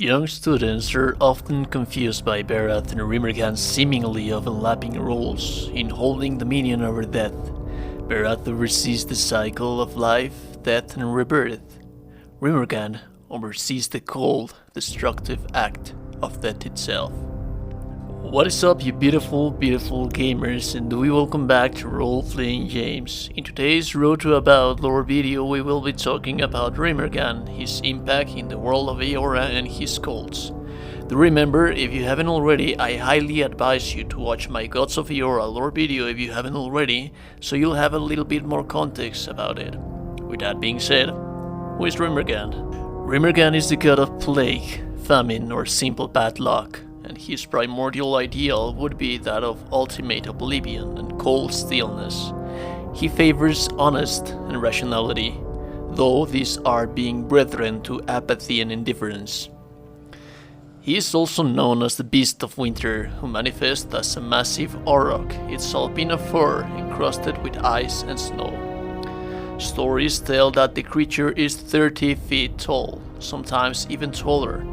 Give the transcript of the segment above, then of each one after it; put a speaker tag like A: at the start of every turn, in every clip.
A: Young students are often confused by Berath and Rymrgand's seemingly overlapping roles in holding dominion over death. Berath oversees the cycle of life, death and rebirth. Rymrgand oversees the cold, destructive act of death itself. What is up, you beautiful gamers, and we welcome back to RPJames. In today's Road to Avowed lore video, we will be talking about Rymrgand, his impact in the world of Eora and his cults. Do remember, if you haven't already, I highly advise you to watch my Gods of Eora lore video if you haven't already, so you'll have a little bit more context about it. With that being said, who is Rymrgand? Rymrgand is the god of plague, famine, or simple bad luck, and his primordial ideal would be that of ultimate oblivion and cold stillness. He favors honesty and rationality, though these are being brethren to apathy and indifference. He is also known as the Beast of Winter, who manifests as a massive auroch, its alpine fur encrusted with ice and snow. Stories tell that the creature is 30 feet tall, sometimes even taller.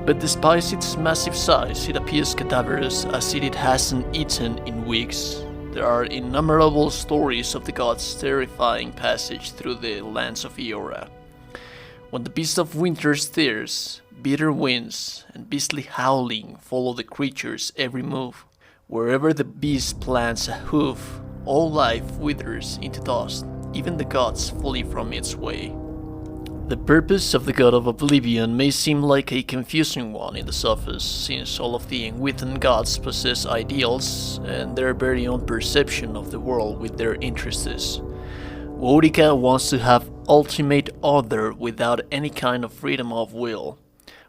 A: But despite its massive size, it appears cadaverous as if it hasn't eaten in weeks. There are innumerable stories of the god's terrifying passage through the lands of Eora. When the Beast of Winter stares, bitter winds and beastly howling follow the creature's every move. Wherever the beast plants a hoof, all life withers into dust, even the gods flee from its way. The purpose of the God of Oblivion may seem like a confusing one in the surface, since all of the unwritten gods possess ideals and their very own perception of the world with their interests. Wodica wants to have ultimate order without any kind of freedom of will,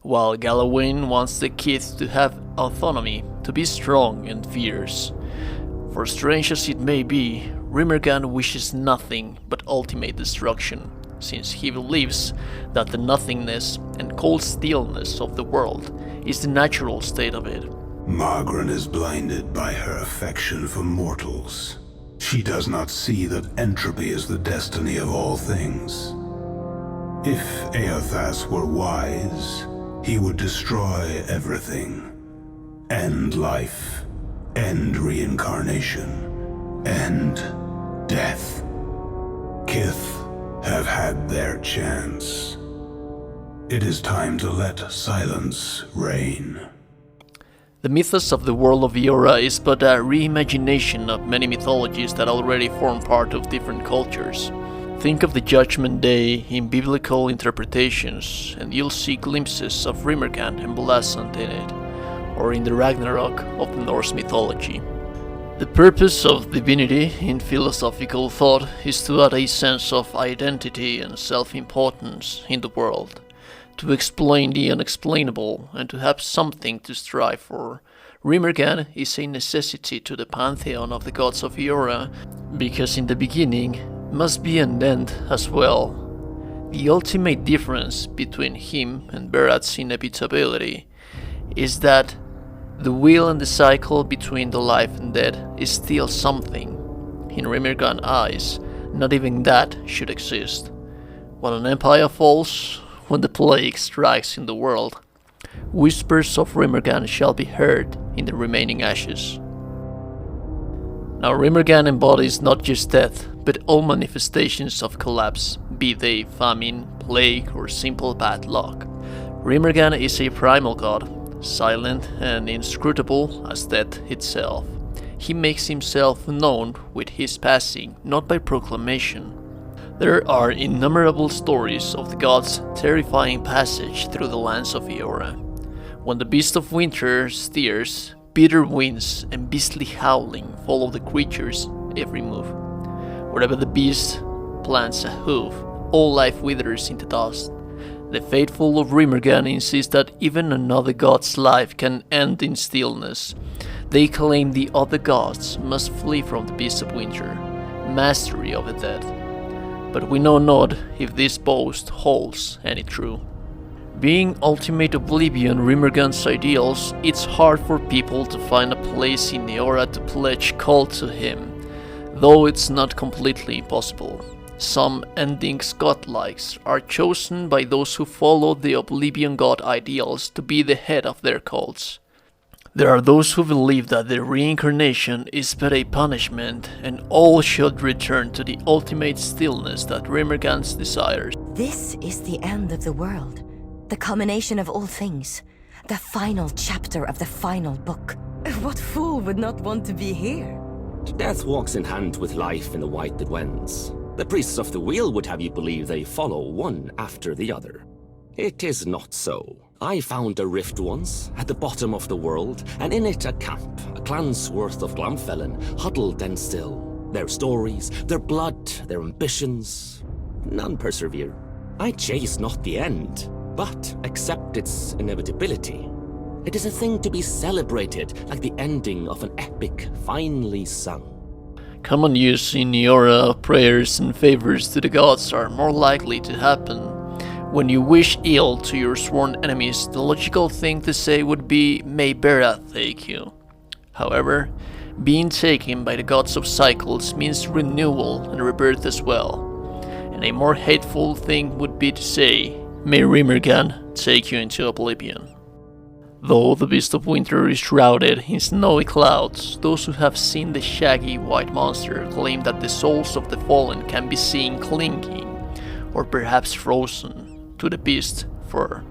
A: while Galawain wants the kids to have autonomy, to be strong and fierce. For strange as it may be, Rymrgand wishes nothing but ultimate destruction, since he believes that the nothingness and cold stillness of the world is the natural state of it.
B: Margren is blinded by her affection for mortals. She does not see that entropy is the destiny of all things. If Eothas were wise, he would destroy everything. End life, end reincarnation, end death. Kith have had their chance. It is time to let silence reign.
A: The mythos of the world of Eora is but a reimagination of many mythologies that already form part of different cultures. Think of the Judgment Day in biblical interpretations, and you'll see glimpses of Rymrgand emblazoned in it, or in the Ragnarok of the Norse mythology. The purpose of Divinity in philosophical thought is to add a sense of identity and self-importance in the world, to explain the unexplainable and to have something to strive for. Rymrgand is a necessity to the pantheon of the gods of Eora, because in the beginning must be an end as well. The ultimate difference between him and Berath's inevitability is that the will and the cycle between the life and death is still something. In Rymrgand's eyes, not even that should exist. When an empire falls, when the plague strikes in the world, whispers of Rymrgand shall be heard in the remaining ashes. Now Rymrgand embodies not just death, but all manifestations of collapse, be they famine, plague, or simple bad luck. Rymrgand is a primal god, silent and inscrutable as death itself. He makes himself known with his passing, not by proclamation. There are innumerable stories of the god's terrifying passage through the lands of Eora. When the Beast of Winter steers, bitter winds and beastly howling follow the creature's every move. Wherever the beast plants a hoof, all life withers into dust. The faithful of Rymrgand insist that even another god's life can end in stillness. They claim the other gods must flee from the Beast of Winter, mastery of the dead. But we know not if this boast holds any true. Being ultimate oblivion Rymrgand's ideals, it's hard for people to find a place in Eora to pledge cult to him, though it's not completely impossible. Some endings godlikes are chosen by those who follow the oblivion god ideals to be the head of their cults. There are those who believe that the reincarnation is but a punishment and all should return to the ultimate stillness that Rymrgand desires.
C: This is the end of the world, the culmination of all things, the final chapter of the final book. What fool would not want to be here?
D: Death walks in hand with life in the white that wends. The priests of the wheel would have you believe they follow one after the other. It is not so. I found a rift once, at the bottom of the world, and in it a camp, a clan's worth of Glamfellan, huddled and still. Their stories, their blood, their ambitions, none persevere. I chase not the end, but accept its inevitability. It is a thing to be celebrated, like the ending of an epic finely sung.
A: Common use in Eora, prayers and favors to the gods are more likely to happen. When you wish ill to your sworn enemies, the logical thing to say would be, "May Berath take you." However, being taken by the gods of cycles means renewal and rebirth as well. And a more hateful thing would be to say, "May Rymrgand take you into oblivion." Though the Beast of Winter is shrouded in snowy clouds, those who have seen the shaggy white monster claim that the souls of the fallen can be seen clinging, or perhaps frozen, to the beast's fur.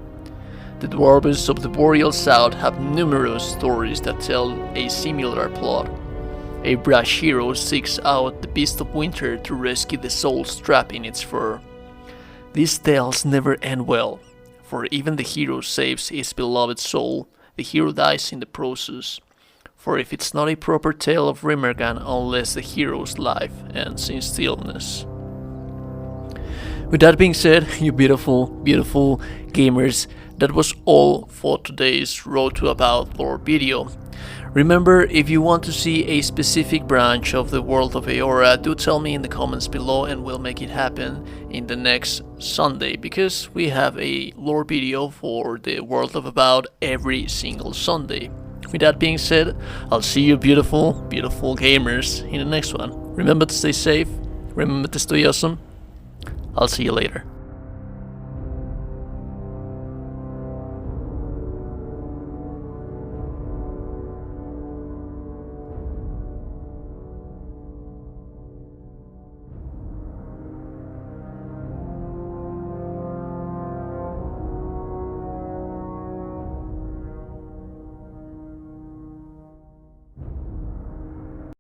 A: The dwarves of the Boreal South have numerous stories that tell a similar plot. A brash hero seeks out the Beast of Winter to rescue the souls trapped in its fur. These tales never end well, for even the hero saves his beloved soul, the hero dies in the process. For if it's not a proper tale of Rymrgand unless the hero's life ends in stillness. With that being said, you beautiful, beautiful gamers, that was all for today's Road to Avowed lore video. Remember, if you want to see a specific branch of the world of Eora, do tell me in the comments below and we'll make it happen in the next Sunday, because we have a lore video for the world of Avowed every single Sunday. With that being said, I'll see you beautiful, beautiful gamers in the next one. Remember to stay safe, remember to stay awesome. I'll see you later.